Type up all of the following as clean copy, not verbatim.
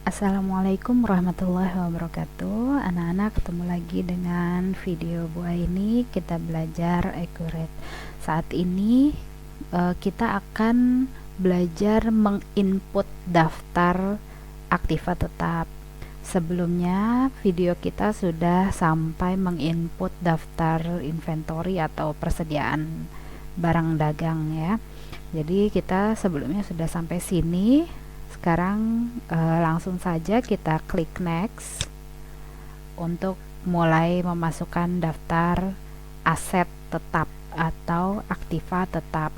Assalamualaikum warahmatullahi wabarakatuh. Anak-anak, ketemu lagi dengan video Bu Aini. Kita belajar accurate. Saat ini kita akan belajar menginput daftar aktiva tetap. Sebelumnya video kita sudah sampai menginput daftar inventory atau persediaan barang dagang ya. Jadi kita sebelumnya sudah sampai sini. Sekarang langsung saja kita klik next untuk mulai memasukkan daftar aset tetap atau aktiva tetap.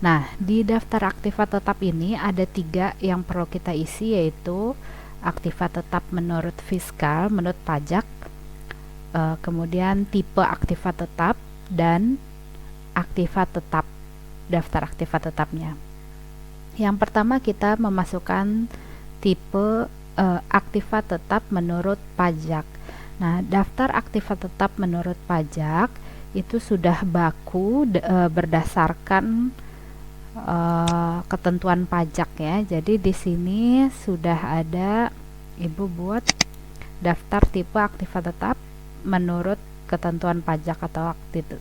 Nah, di daftar aktiva tetap ini ada 3 yang perlu kita isi, yaitu aktiva tetap menurut fiskal, menurut pajak, kemudian tipe aktiva tetap, dan aktiva tetap, daftar aktiva tetapnya. Yang pertama kita memasukkan tipe aktiva tetap menurut pajak. Nah, daftar aktiva tetap menurut pajak itu sudah baku berdasarkan ketentuan pajak ya. Jadi di sini sudah ada Ibu buat daftar tipe aktiva tetap menurut ketentuan pajak atau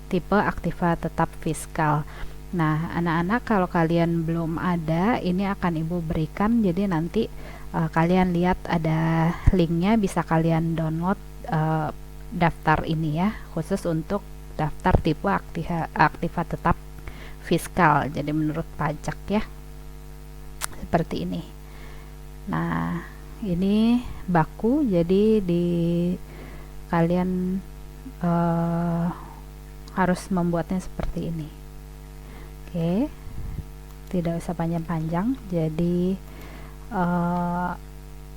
tipe aktiva tetap fiskal. Nah, anak-anak, kalau kalian belum ada, ini akan Ibu berikan. Jadi nanti kalian lihat ada linknya, bisa kalian download daftar ini ya, khusus untuk daftar tipe aktiva tetap fiskal. Jadi menurut pajak ya, seperti ini. Nah, ini baku, jadi kalian harus membuatnya seperti ini. Oke, tidak usah panjang-panjang. Jadi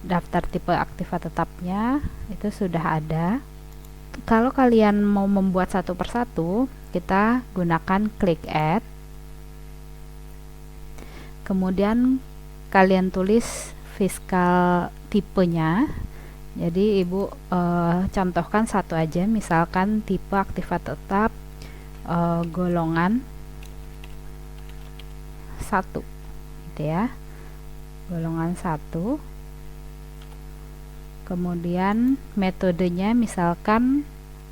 daftar tipe aktiva tetapnya itu sudah ada. Kalau kalian mau membuat satu persatu, kita gunakan klik add, kemudian kalian tulis fiskal tipenya. Jadi Ibu contohkan satu aja, misalkan tipe aktiva tetap golongan 1 gitu ya, golongan 1. Kemudian metodenya misalkan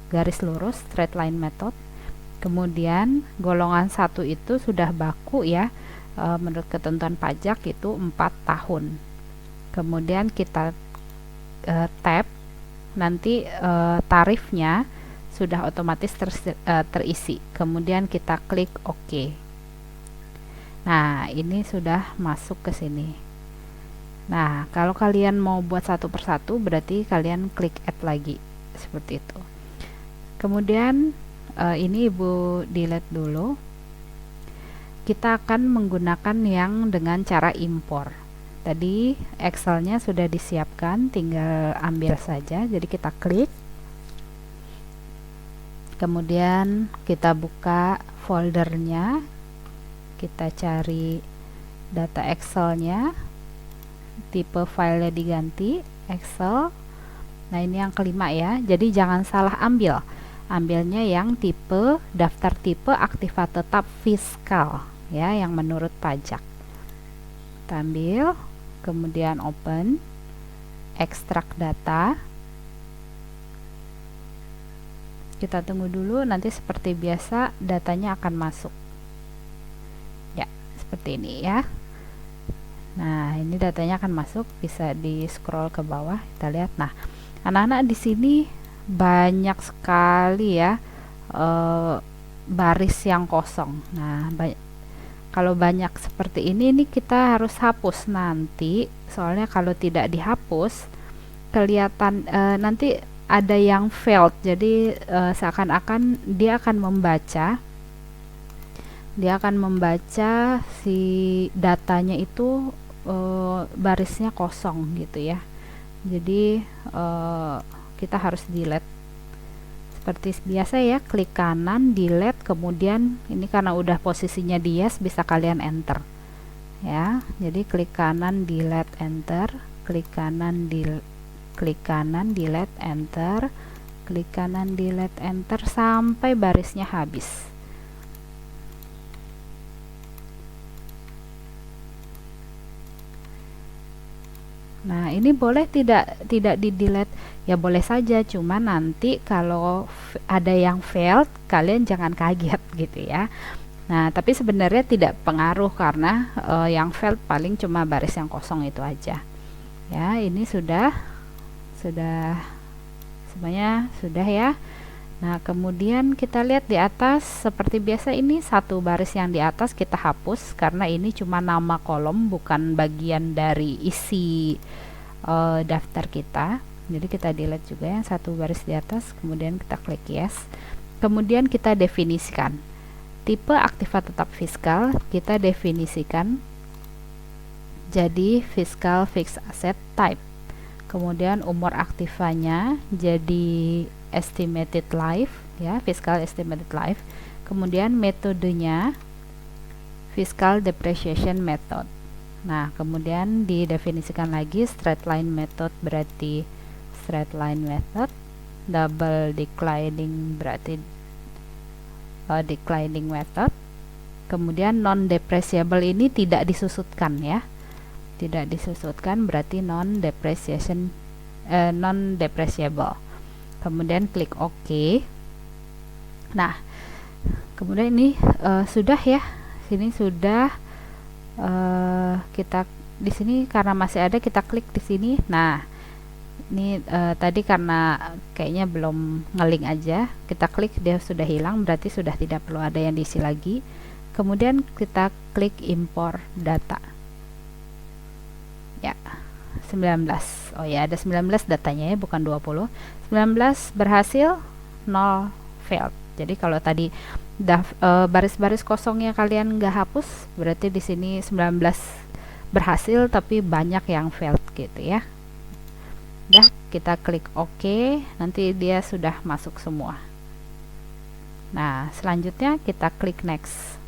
garis lurus, straight line method. Kemudian golongan 1 itu sudah baku ya, menurut ketentuan pajak itu 4 tahun. Kemudian kita tab, nanti tarifnya sudah otomatis terisi. Kemudian kita klik OK. Nah, ini sudah masuk ke sini. Nah, kalau kalian mau buat satu persatu, berarti kalian klik add lagi, seperti itu. Kemudian ini Ibu delete dulu. Kita akan menggunakan yang dengan cara impor. Tadi Excelnya sudah disiapkan, tinggal ambil saja. Jadi kita klik, kemudian kita buka foldernya, kita cari data Excelnya, tipe filenya diganti Excel. Nah, ini yang kelima ya, jadi jangan salah ambilnya yang tipe daftar tipe aktiva tetap fiskal ya, yang menurut pajak. Kita ambil, kemudian open, ekstrak data. Kita tunggu dulu, nanti seperti biasa datanya akan masuk ya, seperti ini ya. Nah, ini datanya akan masuk, bisa di scroll ke bawah, kita lihat. Nah, anak-anak, di sini banyak sekali ya baris yang kosong. Nah, kalau banyak seperti ini kita harus hapus nanti, soalnya kalau tidak dihapus kelihatan nanti ada yang failed. Jadi seakan-akan dia akan membaca si datanya itu barisnya kosong gitu ya. Jadi kita harus delete seperti biasa ya, klik kanan, delete, kemudian ini karena udah posisinya dias, bisa kalian enter ya. Jadi klik kanan, delete, enter, klik kanan, delete, enter, klik kanan, delete, enter sampai barisnya habis. Nah, ini boleh tidak di delete? Ya boleh saja, cuma nanti kalau ada yang failed, kalian jangan kaget gitu ya. Nah, tapi sebenarnya tidak pengaruh karena yang failed paling cuma baris yang kosong itu aja. Ya, ini sudah semuanya sudah ya. Nah, kemudian kita lihat di atas seperti biasa, ini satu baris yang di atas kita hapus karena ini cuma nama kolom, bukan bagian dari isi daftar kita. Jadi kita delete juga yang satu baris di atas, kemudian kita klik yes. Kemudian kita definisikan tipe aktiva tetap fiskal, kita definisikan jadi fiscal fixed asset type. Kemudian umur aktivanya jadi estimated life ya, fiscal estimated life. Kemudian metodenya fiscal depreciation method. Nah, kemudian didefinisikan lagi straight line method berarti straight line method, double declining berarti declining method. Kemudian non depreciable ini tidak disusutkan ya. Tidak disusutkan berarti non depreciable. Kemudian klik OK. Nah, kemudian ini sudah ya. Sini sudah kita di sini karena masih ada, kita klik di sini. Nah, ini tadi karena kayaknya belum ngeling aja, kita klik dia sudah hilang, berarti sudah tidak perlu ada yang diisi lagi. Kemudian kita klik import data. Ya, 19. Oh ya, ada 19 datanya ya, bukan 20. 19 berhasil, 0 failed. Jadi kalau tadi baris-baris kosongnya kalian nggak hapus, berarti di sini 19 berhasil tapi banyak yang failed gitu ya. Udah, kita klik OK, nanti dia sudah masuk semua. Nah, selanjutnya kita klik next.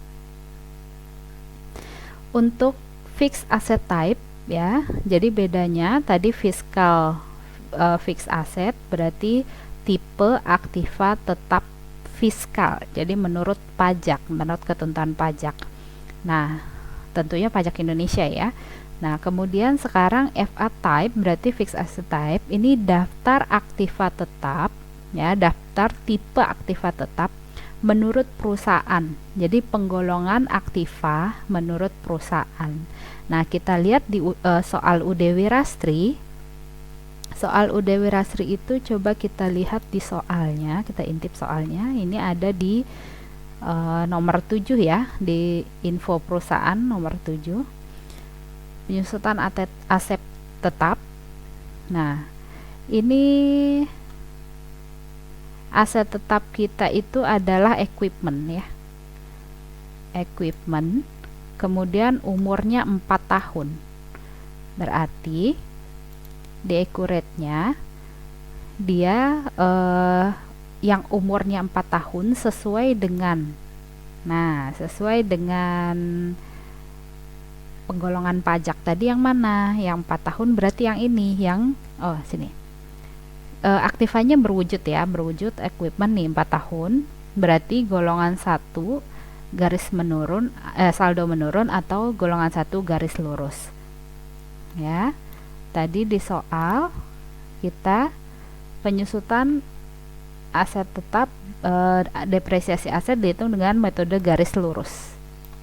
Untuk fixed asset type ya, jadi bedanya tadi fiscal fixed asset berarti tipe aktiva tetap fiskal, jadi menurut pajak, menurut ketentuan pajak. Nah, tentunya pajak Indonesia ya. Nah, kemudian sekarang FA type berarti fixed asset type, ini daftar aktiva tetap ya, daftar tipe aktiva tetap menurut perusahaan. Jadi penggolongan aktiva menurut perusahaan. Nah, kita lihat di soal UD Wirastri. Soal UD Wirastri itu coba kita lihat di soalnya, kita intip soalnya. Ini ada di nomor 7 ya, di info perusahaan nomor 7. Penyusutan aset tetap. Nah, ini aset tetap kita itu adalah equipment ya. Equipment. Kemudian umurnya 4 tahun. Berarti di accurate-nya dia yang umurnya 4 tahun sesuai dengan, nah sesuai dengan penggolongan pajak tadi yang mana? Yang 4 tahun berarti yang ini, yang sini. Aktivanya berwujud ya, berwujud equipment nih 4 tahun, berarti golongan 1 garis menurun, saldo menurun, atau golongan 1 garis lurus ya. Tadi di soal kita penyusutan aset tetap, depresiasi aset dihitung dengan metode garis lurus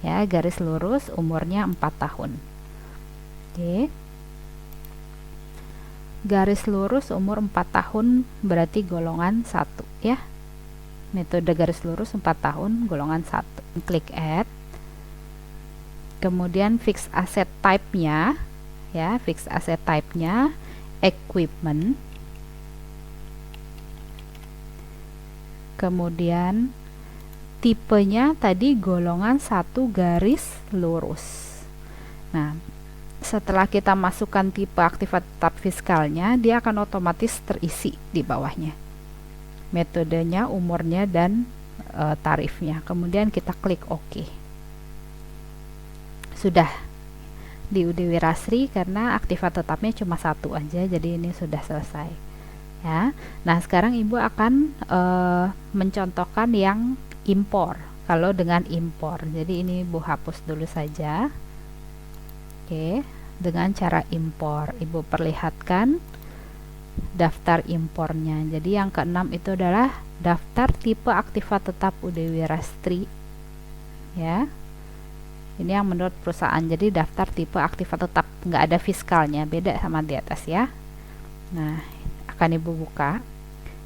ya, garis lurus umurnya 4 tahun. Oke, garis lurus umur 4 tahun berarti golongan 1 ya, metode garis lurus 4 tahun golongan 1. Klik add. Kemudian fixed asset type-nya ya, fixed asset type-nya equipment. Kemudian tipenya tadi golongan 1 garis lurus. Nah, setelah kita masukkan tipe aktiva tetap fiskalnya, dia akan otomatis terisi di bawahnya. Metodenya, umurnya, dan tarifnya. Kemudian kita klik OK. Sudah di UD Wirastri karena aktiva tetapnya cuma 1 aja, jadi ini sudah selesai ya. Nah, sekarang Ibu akan mencontohkan yang impor. Kalau dengan impor, jadi ini Ibu hapus dulu saja. Oke, dengan cara impor. Ibu perlihatkan daftar impornya. Jadi yang keenam itu adalah daftar tipe aktiva tetap UD Wirastri, ya. Ini yang menurut perusahaan. Jadi daftar tipe aktiva tetap, nggak ada fiskalnya, beda sama di atas ya. Nah, akan ibu buka.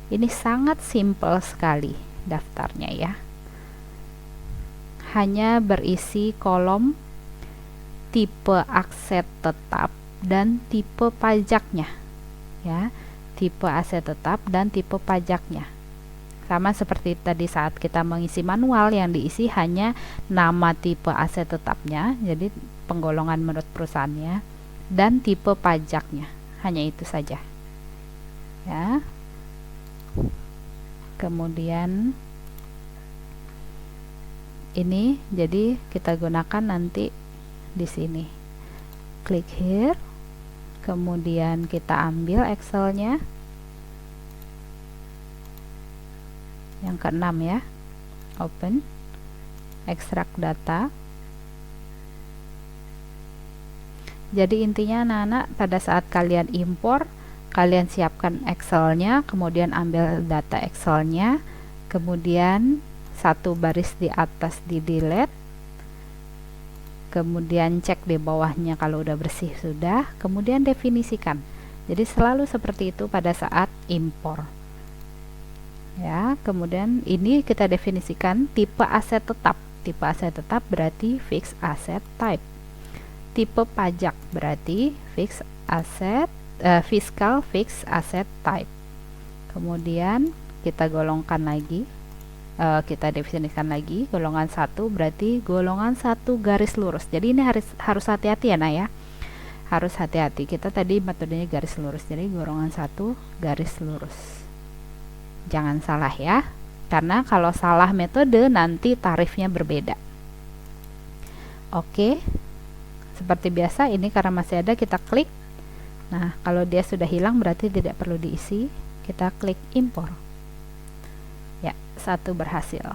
Ini sangat simple sekali daftarnya ya. Hanya berisi kolom tipe aset tetap dan tipe pajaknya, ya. Tipe aset tetap dan tipe pajaknya. Sama seperti tadi saat kita mengisi manual, yang diisi hanya nama tipe aset tetapnya, jadi penggolongan menurut perusahaannya, dan tipe pajaknya. Hanya itu saja. Ya. Kemudian ini jadi kita gunakan nanti di sini. Klik here. Kemudian kita ambil Excelnya. Yang keenam ya. Open. Extract data. Jadi intinya anak-anak, pada saat kalian impor, kalian siapkan Excelnya, kemudian ambil data Excelnya, kemudian satu baris di atas di delete, kemudian cek di bawahnya kalau udah bersih sudah, kemudian definisikan. Jadi selalu seperti itu pada saat impor. Ya, kemudian ini kita definisikan tipe aset tetap. Tipe aset tetap berarti fixed asset type. Tipe pajak berarti fixed asset fiscal fixed asset type. Kemudian kita golongkan lagi, kita definisikan lagi. Golongan 1 berarti golongan 1 garis lurus. Jadi ini harus hati-hati ya, Nak ya. Harus hati-hati. Kita tadi metodenya garis lurus. Jadi golongan 1 garis lurus. Jangan salah ya. Karena kalau salah metode nanti tarifnya berbeda. Oke. Seperti biasa, ini karena masih ada, kita klik. Nah, kalau dia sudah hilang berarti tidak perlu diisi. Kita klik impor. Ya, 1 berhasil.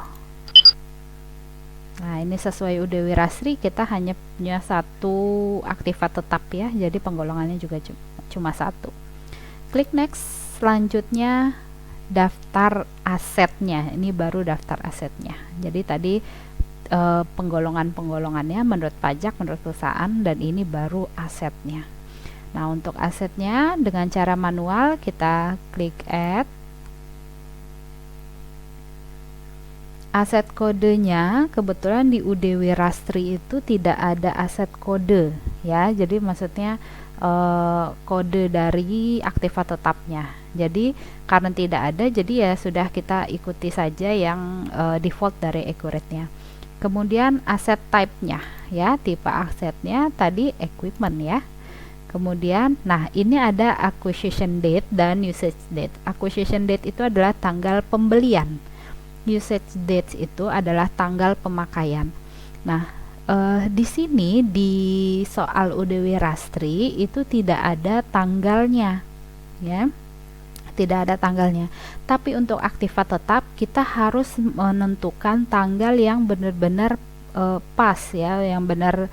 Nah, ini sesuai UD Wirastri, kita hanya punya 1 aktiva tetap ya. Jadi penggolongannya juga cuma 1. Klik next. Selanjutnya daftar asetnya. Ini baru daftar asetnya. Jadi tadi penggolongannya menurut pajak, menurut perusahaan, dan ini baru asetnya. Nah, untuk asetnya dengan cara manual kita klik add. Aset kodenya kebetulan di UD Wirastri itu tidak ada aset kode ya. Jadi maksudnya kode dari aktiva tetapnya. Jadi karena tidak ada, jadi ya sudah kita ikuti saja yang default dari Accurate-nya. Kemudian aset type-nya ya, tipe asetnya tadi equipment ya. Kemudian, nah ini ada acquisition date dan usage date. Acquisition date itu adalah tanggal pembelian. Usage date itu adalah tanggal pemakaian. Nah, di sini di soal UD Wirastri itu tidak ada tanggalnya, ya, tidak ada tanggalnya. Tapi untuk aktiva tetap kita harus menentukan tanggal yang benar-benar pas ya, yang benar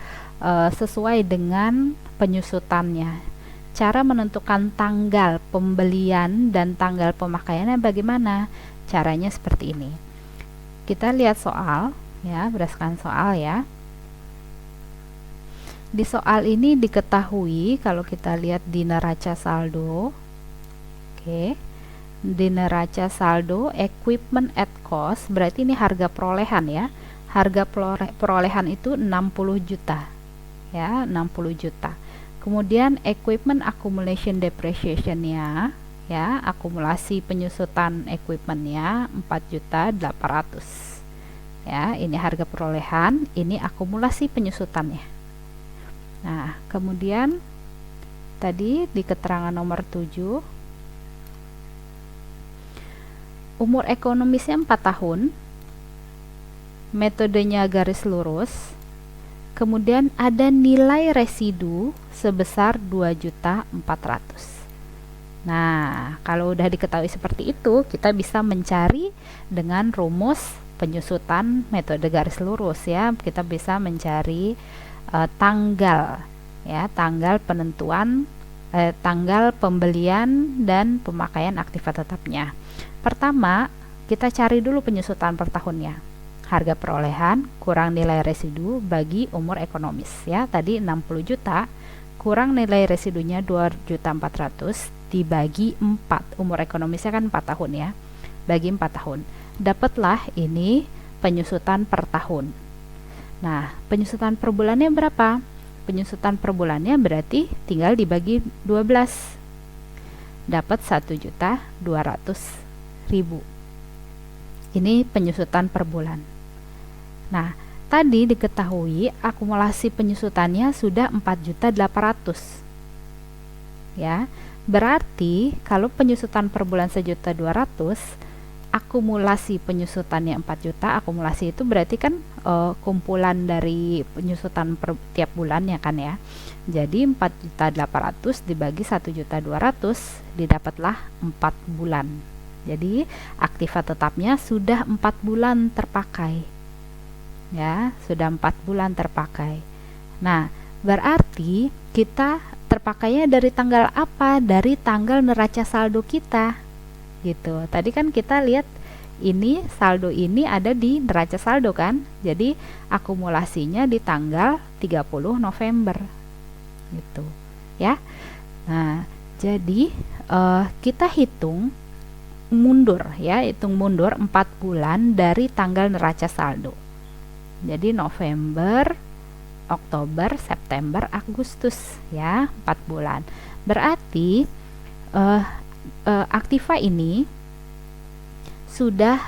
sesuai dengan penyusutannya. Cara menentukan tanggal pembelian dan tanggal pemakaiannya bagaimana? Caranya seperti ini. Kita lihat soal ya, berdasarkan soal ya. Di soal ini diketahui kalau kita lihat di neraca saldo. Oke. Di neraca saldo equipment at cost berarti ini harga perolehan ya. Harga perolehan itu 60 juta. Ya, 60 juta. Kemudian equipment accumulation depreciation-nya ya, akumulasi penyusutan equipment-nya 4.800.000. Ya, ini harga perolehan, ini akumulasi penyusutannya. Nah, kemudian tadi di keterangan nomor 7 umur ekonomisnya 4 tahun. Metodenya garis lurus. Kemudian ada nilai residu sebesar 2.400.000. Nah, kalau udah diketahui seperti itu, kita bisa mencari dengan rumus penyusutan metode garis lurus ya. Kita bisa mencari tanggal ya, tanggal penentuan tanggal pembelian dan pemakaian aktiva tetapnya. Pertama, kita cari dulu penyusutan per tahunnya. Harga perolehan kurang nilai residu bagi umur ekonomis, ya. Tadi 60 juta kurang nilai residunya 2.400.000 dibagi 4. Umur ekonomisnya kan 4 tahun ya. Bagi 4 tahun. Dapatlah ini penyusutan per tahun. Nah, penyusutan per bulannya berapa? Penyusutan per bulannya berarti tinggal dibagi 12. Dapat 1.200.000. Ini penyusutan per bulan. Nah, tadi diketahui akumulasi penyusutannya sudah 4.800.000. Ya. Berarti kalau penyusutan per bulan 1.200.000, akumulasi penyusutannya 4 juta, akumulasi itu berarti kan kumpulan dari penyusutan per tiap bulannya kan ya. Jadi 4.800.000 dibagi 1.200.000 didapatlah 4 bulan. Jadi aktiva tetapnya sudah 4 bulan terpakai. Ya, sudah 4 bulan terpakai. Nah, berarti kita terpakainya dari tanggal apa? Dari tanggal neraca saldo kita. Gitu. Tadi kan kita lihat ini saldo ini ada di neraca saldo kan. Jadi akumulasinya di tanggal 30 November. Gitu. Ya. Nah, jadi kita hitung mundur ya, hitung mundur 4 bulan dari tanggal neraca saldo. Jadi November, Oktober, September, Agustus ya, 4 bulan. Berarti aktiva ini sudah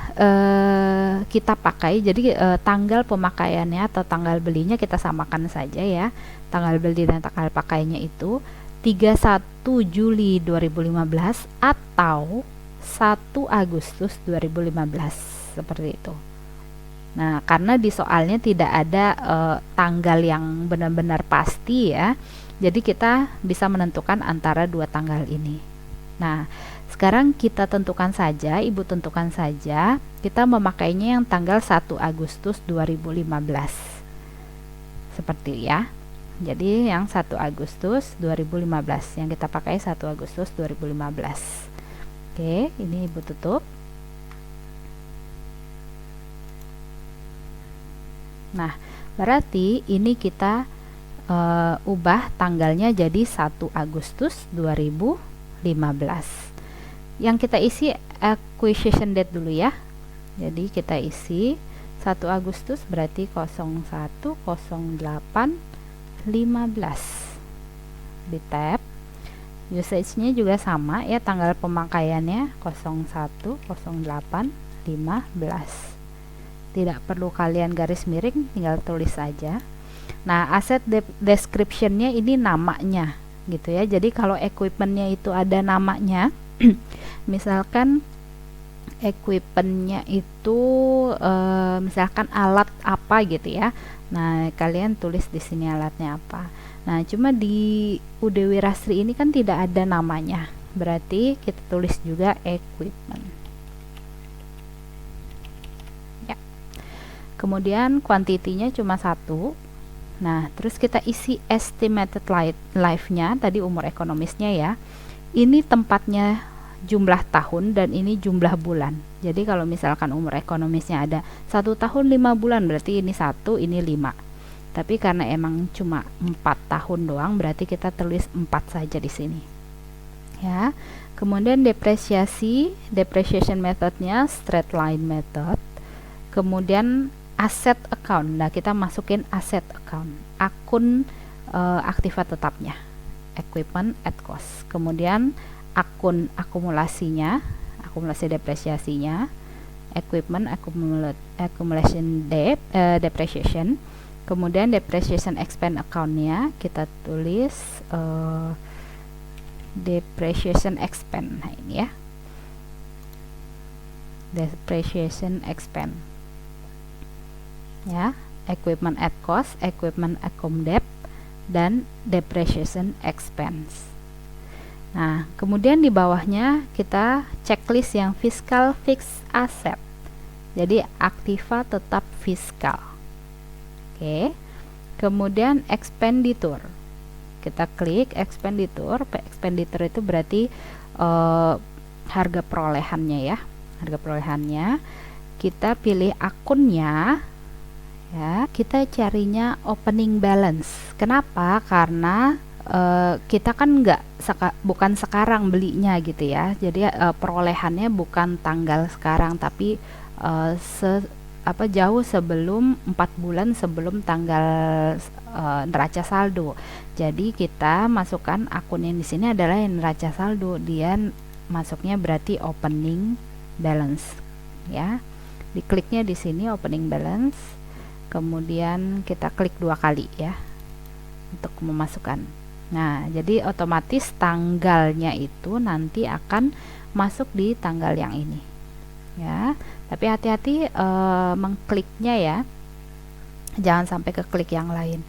kita pakai. Jadi tanggal pemakaiannya atau tanggal belinya kita samakan saja ya. Tanggal beli dan tanggal pakainya itu 31 Juli 2015 atau 1 Agustus 2015 seperti itu. Nah, karena di soalnya tidak ada tanggal yang benar-benar pasti ya. Jadi kita bisa menentukan antara dua tanggal ini. Nah, sekarang kita tentukan saja, Ibu tentukan saja, kita memakainya yang tanggal 1 Agustus 2015. Seperti ya. Jadi yang 1 Agustus 2015, yang kita pakai 1 Agustus 2015. Oke, ini Ibu tutup. Nah, berarti ini kita ubah tanggalnya jadi 1 Agustus 2015. Yang kita isi acquisition date dulu ya. Jadi kita isi 1 Agustus berarti 01/08/15. Di tab usage-nya juga sama ya, tanggal pemakaiannya 01/08/15. Tidak perlu kalian garis miring, tinggal tulis saja. Nah, aset description-nya ini namanya gitu ya. Jadi kalau equipment-nya itu ada namanya, misalkan equipment-nya itu misalkan alat apa gitu ya. Nah, kalian tulis di sini alatnya apa. Nah, cuma di UD Wirasri ini kan tidak ada namanya. Berarti kita tulis juga equipment. Ya. Kemudian kuantitinya cuma 1. Nah, terus kita isi estimated life-nya, tadi umur ekonomisnya ya. Ini tempatnya jumlah tahun dan ini jumlah bulan. Jadi kalau misalkan umur ekonomisnya ada 1 tahun 5 bulan, berarti ini 1, ini 5. Tapi karena emang cuma 4 tahun doang, berarti kita tulis 4 saja di sini. Ya. Kemudian depreciation methodnya straight line method. Kemudian asset account. Nah, kita masukin asset account, akun aktiva tetapnya, equipment at cost. Kemudian akun akumulasinya, akumulasi depresiasinya, equipment accumulation depreciation. Kemudian depreciation expense account-nya kita tulis depreciation expense. Nah, ini ya, depreciation expense ya, equipment at cost, equipment accum debt, dan depreciation expense. Nah, kemudian di bawahnya kita checklist yang fiscal fixed asset. Jadi aktiva tetap fiskal. Oke. Kemudian expenditure. kita klik expenditure. Expenditure itu berarti harga perolehannya ya, harga perolehannya. Kita pilih akunnya ya, kita carinya opening balance. Kenapa? Karena kita kan bukan sekarang belinya gitu ya, jadi perolehannya bukan tanggal sekarang, tapi jauh sebelum 4 bulan sebelum tanggal neraca saldo. Jadi kita masukkan akun yang di sini adalah yang neraca saldo, dia masuknya berarti opening balance ya. Dikliknya di sini opening balance, kemudian kita klik 2 kali ya untuk memasukkan. Nah, jadi otomatis tanggalnya itu nanti akan masuk di tanggal yang ini ya. Tapi hati-hati mengkliknya ya, jangan sampai ke klik yang lain.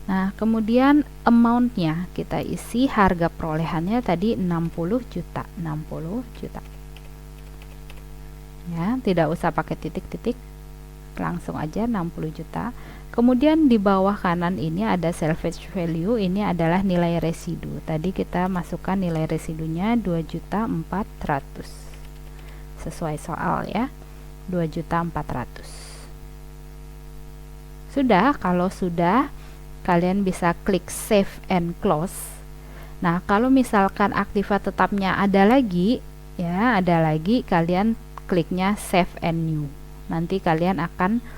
Nah, kemudian amountnya kita isi, harga perolehannya tadi 60 juta, 60 juta ya, tidak usah pakai titik-titik, langsung aja 60 juta. Kemudian di bawah kanan ini ada salvage value, ini adalah nilai residu. Tadi kita masukkan nilai residunya 2.400.000 sesuai soal ya, 2.400.000. Sudah, kalau sudah kalian bisa klik save and close. Nah, kalau misalkan aktiva tetapnya ada lagi ya, kalian kliknya save and new. Nanti kalian akan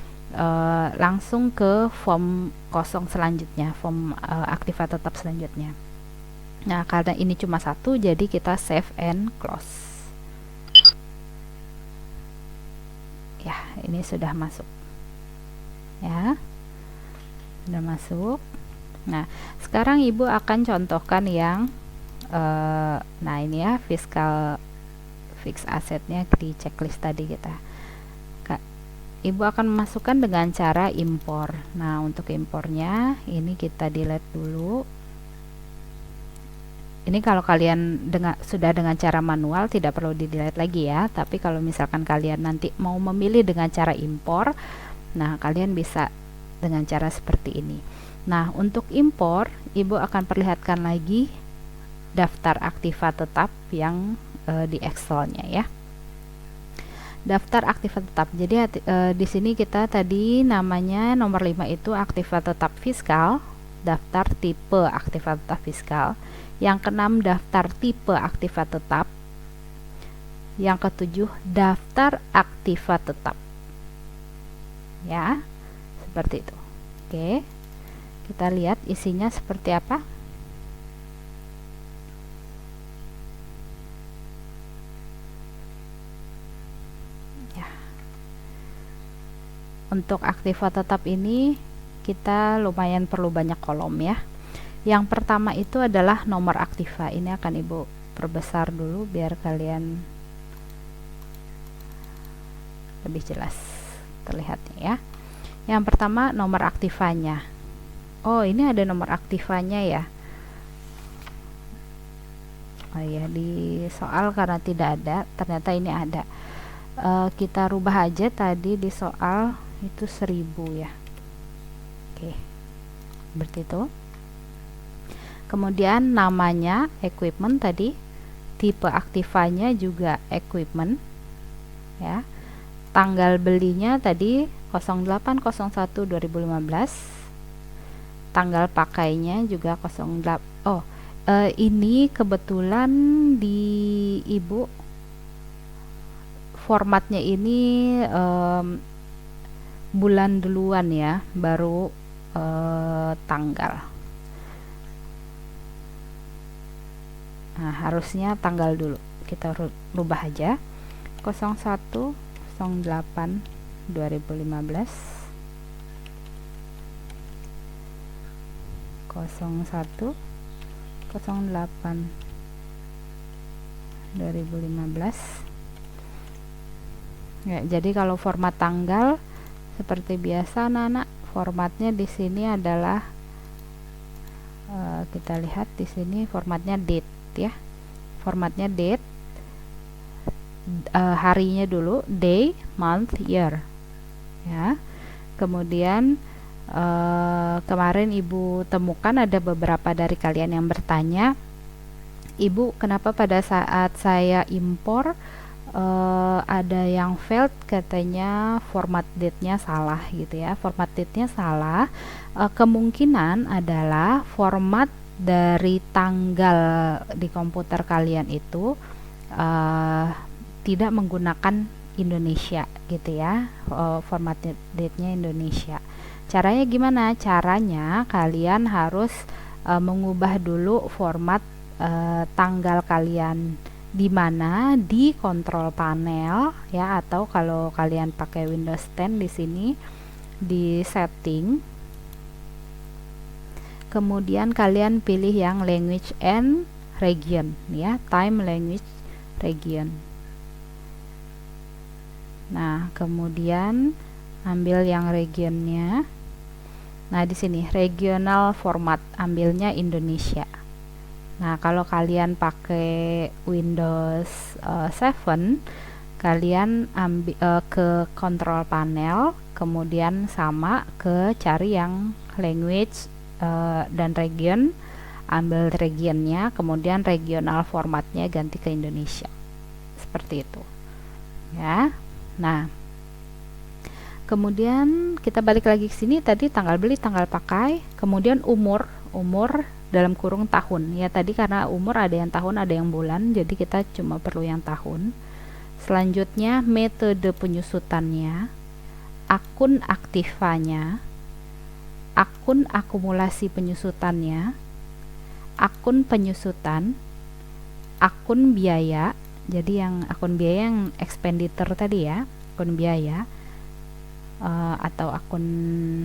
langsung ke form kosong selanjutnya, form aktiva tetap selanjutnya. Nah, karena ini cuma satu, jadi kita save and close ya. Ini sudah masuk ya, sudah masuk. Nah, sekarang ibu akan contohkan yang nah ini ya, fiskal fix asetnya di checklist tadi kita. Ibu akan memasukkan dengan cara impor. Nah, untuk impornya ini kita delete dulu. Ini kalau kalian sudah dengan cara manual tidak perlu di delete lagi ya. Tapi kalau misalkan kalian nanti mau memilih dengan cara impor, nah kalian bisa dengan cara seperti ini. Nah, untuk impor ibu akan perlihatkan lagi daftar aktiva tetap yang di Excelnya ya. Daftar aktiva tetap. Jadi di sini kita tadi namanya nomor 5 itu aktiva tetap fiskal, daftar tipe aktiva tetap fiskal. Yang keenam daftar tipe aktiva tetap. Yang ketujuh daftar aktiva tetap. Ya, seperti itu. Oke. Kita lihat isinya seperti apa. Untuk aktiva tetap ini kita lumayan perlu banyak kolom ya. Yang pertama itu adalah nomor aktiva. Ini akan ibu perbesar dulu biar kalian lebih jelas terlihatnya ya. Yang pertama nomor aktivanya. Oh, ini ada nomor aktivanya ya. Oh ya, di soal karena tidak ada, ternyata ini ada. Kita rubah aja tadi di soal itu 1000 ya. Oke, seperti itu. Kemudian namanya equipment tadi, tipe aktivanya juga equipment ya. Tanggal belinya tadi 08/01/2015. Tanggal pakainya juga 08. Oh, ini kebetulan di ibu formatnya ini bulan duluan ya, baru tanggal. Nah, harusnya tanggal dulu. Kita rubah aja 01/08/2015. 01/08/2015 ya. Jadi kalau format tanggal seperti biasa anak-anak, formatnya di sini adalah kita lihat di sini formatnya date ya. Formatnya date, harinya dulu day, month, year ya. Kemudian Kemarin Ibu temukan ada beberapa dari kalian yang bertanya, Ibu, kenapa pada saat saya impor ada yang failed, katanya format date-nya salah gitu ya. Format date-nya salah, kemungkinan adalah format dari tanggal di komputer kalian itu tidak menggunakan Indonesia gitu ya. Format date-nya Indonesia. Caranya gimana? Caranya kalian harus mengubah dulu format tanggal kalian di mana di kontrol panel ya, atau kalau kalian pakai Windows 10 di sini di setting, kemudian kalian pilih yang language and region ya, time, language, region. Nah, kemudian ambil yang regionnya. Nah, di sini regional format, ambilnya Indonesia. Nah, kalau kalian pakai Windows 7, kalian ambil ke control panel, kemudian sama ke cari yang language dan region, ambil regionnya, kemudian regional formatnya ganti ke Indonesia. Seperti itu. Ya. Nah, kemudian kita balik lagi ke sini, tadi tanggal beli, tanggal pakai, kemudian umur dalam kurung tahun ya. Tadi karena umur ada yang tahun ada yang bulan, jadi kita cuma perlu yang tahun. Selanjutnya metode penyusutannya, akun aktifanya, akun akumulasi penyusutannya, akun penyusutan, akun biaya. Jadi yang akun biaya yang expenditure tadi ya, akun biaya, atau akun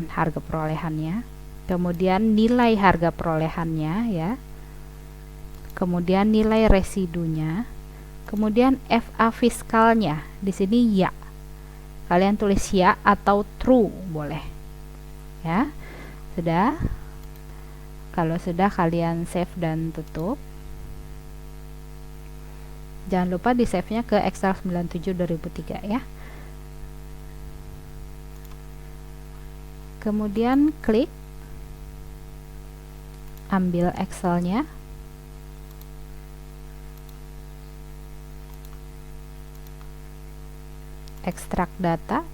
harga perolehannya, kemudian nilai harga perolehannya ya, kemudian nilai residunya, kemudian FA fiskalnya. Di sini ya, kalian tulis ya atau true boleh ya. Sudah? Kalau sudah, kalian save dan tutup. Jangan lupa di save nya ke Excel 97 2003 ya. Kemudian klik, ambil Excel-nya, ekstrak data,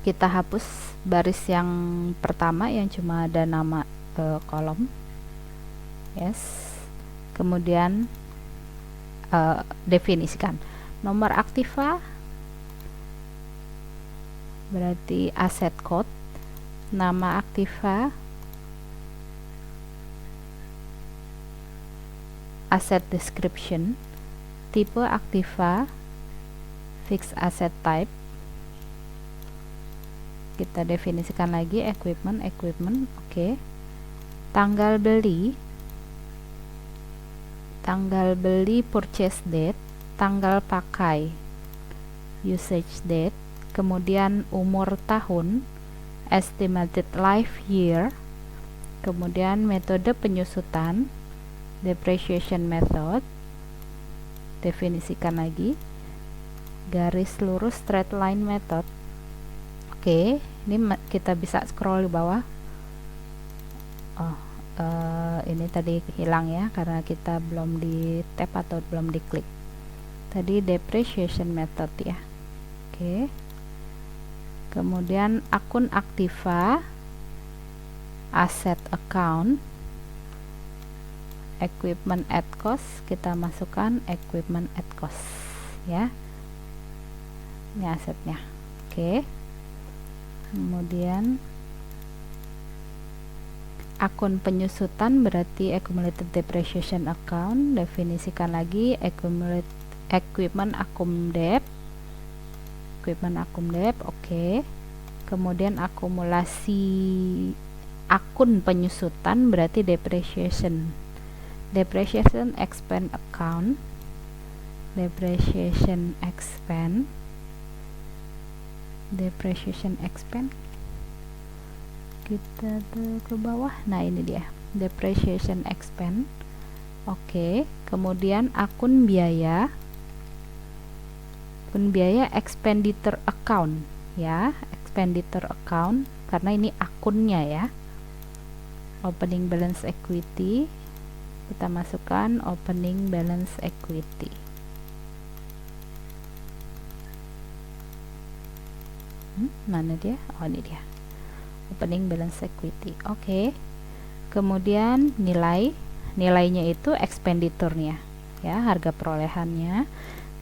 kita hapus baris yang pertama yang cuma ada nama kolom, yes. Kemudian definisikan nomor aktiva berarti asset code, nama aktiva, asset description, tipe aktiva, fixed asset type. Kita definisikan lagi equipment, oke. Tanggal beli purchase date, tanggal pakai usage date, kemudian umur tahun, estimated life year, kemudian metode penyusutan, depreciation method, definisikan lagi, garis lurus straight line method. Oke, ini kita bisa scroll di bawah. Ini tadi hilang ya karena kita belum di tap atau belum diklik. Tadi depreciation method ya. Oke. Kemudian akun aktiva, asset account, equipment at cost, kita masukkan equipment at cost ya. Ini asetnya. Oke. Kemudian akun penyusutan berarti accumulated depreciation account, definisikan lagi equipment accum debt, oke. Kemudian akumulasi akun penyusutan berarti depreciation expense account, depreciation expense. Kita ke bawah. Nah, ini dia depreciation expense. Oke. Kemudian akun biaya akun biaya expenditure account ya, expenditure account karena ini akunnya ya. Opening balance equity, kita masukkan opening balance equity. Mana dia? Oh, ini dia. Opening balance equity. Oke. Kemudian nilainya itu expenditure-nya ya, harga perolehannya.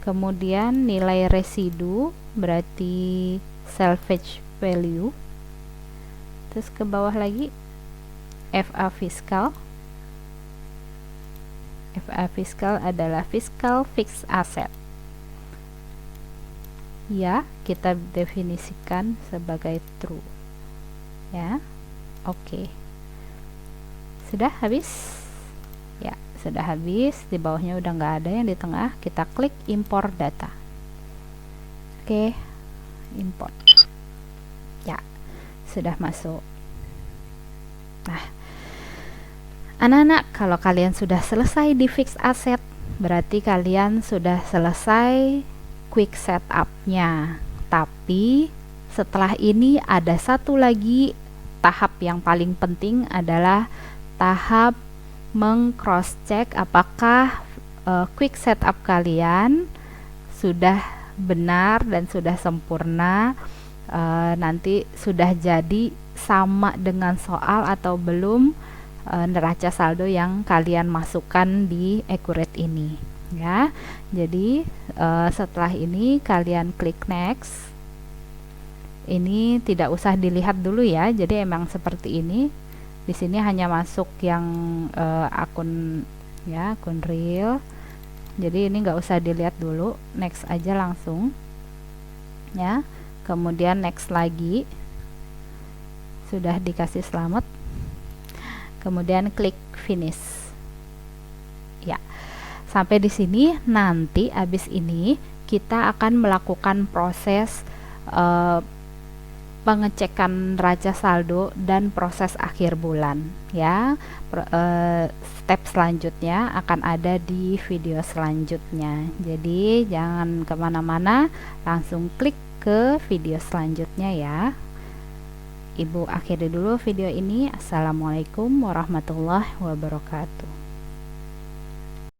Kemudian nilai residu berarti salvage value. Terus ke bawah lagi FA fiskal. FA fiskal adalah fiscal fixed asset. Ya, kita definisikan sebagai true. Ya. Oke. Sudah habis? Ya, sudah habis. Di bawahnya udah nggak ada, yang di tengah. Kita klik import data. Oke, import. Ya, sudah masuk. Nah, anak-anak, kalau kalian sudah selesai di fixed asset, berarti kalian sudah selesai quick setup-nya. Tapi setelah ini ada satu lagi tahap yang paling penting, adalah tahap meng-cross check apakah quick setup kalian sudah benar dan sudah sempurna, nanti sudah jadi sama dengan soal atau belum neraca saldo yang kalian masukkan di Accurate ini ya. Jadi setelah ini kalian klik next. Ini tidak usah dilihat dulu ya, jadi emang seperti ini. Di sini hanya masuk yang akun ya, akun real. Jadi ini nggak usah dilihat dulu, next aja langsung ya. Kemudian next lagi, sudah dikasih selamat. Kemudian klik finish. Ya, sampai di sini. Nanti habis ini kita akan melakukan proses pengecekan neraca saldo dan proses akhir bulan ya. Step selanjutnya akan ada di video selanjutnya. Jadi jangan kemana-mana, langsung klik ke video selanjutnya ya. Ibu akhiri dulu video ini. Assalamualaikum warahmatullahi wabarakatuh.